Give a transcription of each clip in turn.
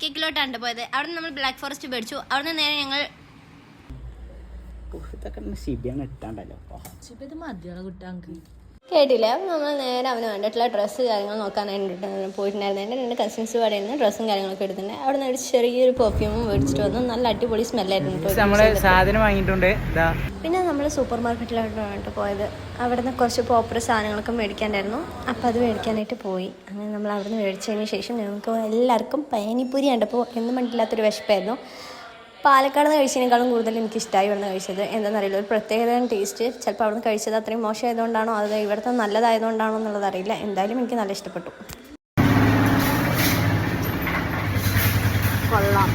കേക്കിലോട്ടാണ് പോയത്. അവിടെ നമ്മൾ ബ്ലാക്ക് ഫോറസ്റ്റ് മേടിച്ചു. അവിടെ നിന്ന് നേരെ ഞങ്ങൾ കേട്ടില്ല. നമ്മൾ നേരെ അവന് വേണ്ടിയിട്ടുള്ള ഡ്രസ്സ് കാര്യങ്ങൾ നോക്കാനായിട്ട് പോയിട്ടുണ്ടായിരുന്നു. എൻ്റെ 2 കസിൻസ് ഇവിടെ നിന്ന് ഡ്രസ്സും കാര്യങ്ങളൊക്കെ എടുത്തിട്ടുണ്ട്. അവിടെ നിന്ന് ഒരു ചെറിയൊരു പെർഫ്യൂമും മേടിച്ചിട്ട് വന്നു. നല്ല അടിപൊളി സ്മെല്ലായിരുന്നു. സാധനം വാങ്ങിയിട്ടുണ്ട്. പിന്നെ നമ്മൾ സൂപ്പർ മാർക്കറ്റിലോട്ടാണ് പോയത്. അവിടെ നിന്ന് കുറച്ച് പോപ്പർ സാധനങ്ങളൊക്കെ മേടിക്കാനായിരുന്നു. അപ്പോൾ അത് മേടിക്കാനായിട്ട് പോയി. അങ്ങനെ നമ്മൾ അവിടെ നിന്ന് മേടിച്ചതിന് ശേഷം ഞങ്ങൾക്ക് എല്ലാവർക്കും പാനിപ്പൂരി കണ്ടപ്പോൾ എന്നും മണ്ടില്ലാത്തൊരു വിശപ്പായിരുന്നു. പാലക്കാട് നിന്ന് കഴിച്ചതിനേക്കാളും കൂടുതൽ എനിക്കിഷ്ടമായി ഇവിടുന്ന് കഴിച്ചത്. എന്താണെന്നറിയില്ല, ഒരു പ്രത്യേകതരം ടേസ്റ്റ്. ചിലപ്പോൾ അവിടെ നിന്ന് കഴിച്ചത് അത്രയും മോശമായതുകൊണ്ടാണോ അത് ഇവിടുത്തെ നല്ലതായതുകൊണ്ടാണോ എന്നുള്ളത് അറിയില്ല. എന്തായാലും എനിക്ക് നല്ല ഇഷ്ടപ്പെട്ടു. കൊള്ളാം.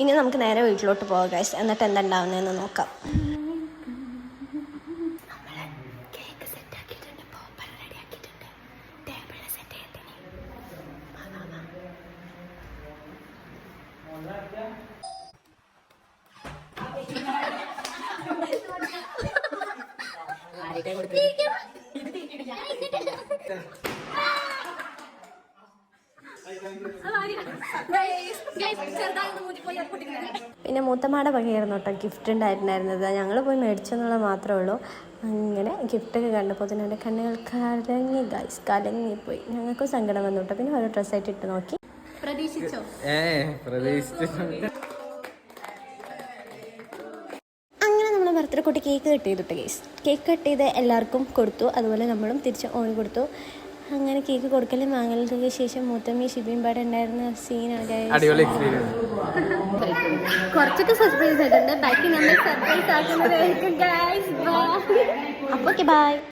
ഇനി നമുക്ക് നേരെ വീട്ടിലോട്ട് പോകാം ഗൈസ്. എന്നിട്ട് എന്താ ഉണ്ടാവുന്നതെന്ന് നോക്കാം. പിന്നെ മൂത്തമ്മയുടെ വകയായിരുന്നു കേട്ടോ ഗിഫ്റ്റ് ഉണ്ടായിട്ടുണ്ടായിരുന്നത്. ഞങ്ങൾ പോയി മേടിച്ചെന്നുള്ളത് മാത്രമേ ഉള്ളൂ. അങ്ങനെ ഗിഫ്റ്റൊക്കെ കണ്ടപ്പോൾ തന്നെ എൻ്റെ കണ്ണുകൾ കലങ്ങി ഗൈസ്, കലങ്ങിപ്പോയി. ഞങ്ങൾക്കും സങ്കടം വന്നു കേട്ടോ. പിന്നെ ഓരോ ഡ്രസ്സായിട്ട് ഇട്ട് നോക്കി. പ്രതീക്ഷിച്ചോ? ബർത്ത്ഡേ കുട്ടി കേക്ക് കട്ട് ചെയ്തിട്ട് ഗൈസ്. കേക്ക് കട്ട് ചെയ്ത് എല്ലാവർക്കും കൊടുത്തു. അതുപോലെ നമ്മളും തിരിച്ച് ഓൺ കൊടുത്തു. അങ്ങനെ കേക്ക് കൊടുക്കലും വാങ്ങലിന് ശേഷം മൂത്തമ്മി ഷിബിയും പാടെ ഉണ്ടായിരുന്ന സീനാണ്. കുറച്ചൊക്കെ സർപ്രൈസ് ആയിട്ടുണ്ട്. ബാക്കി നമ്മൾ സർപ്രൈസ് ആക്കുന്നത്. അപ്പോൾ ബൈ.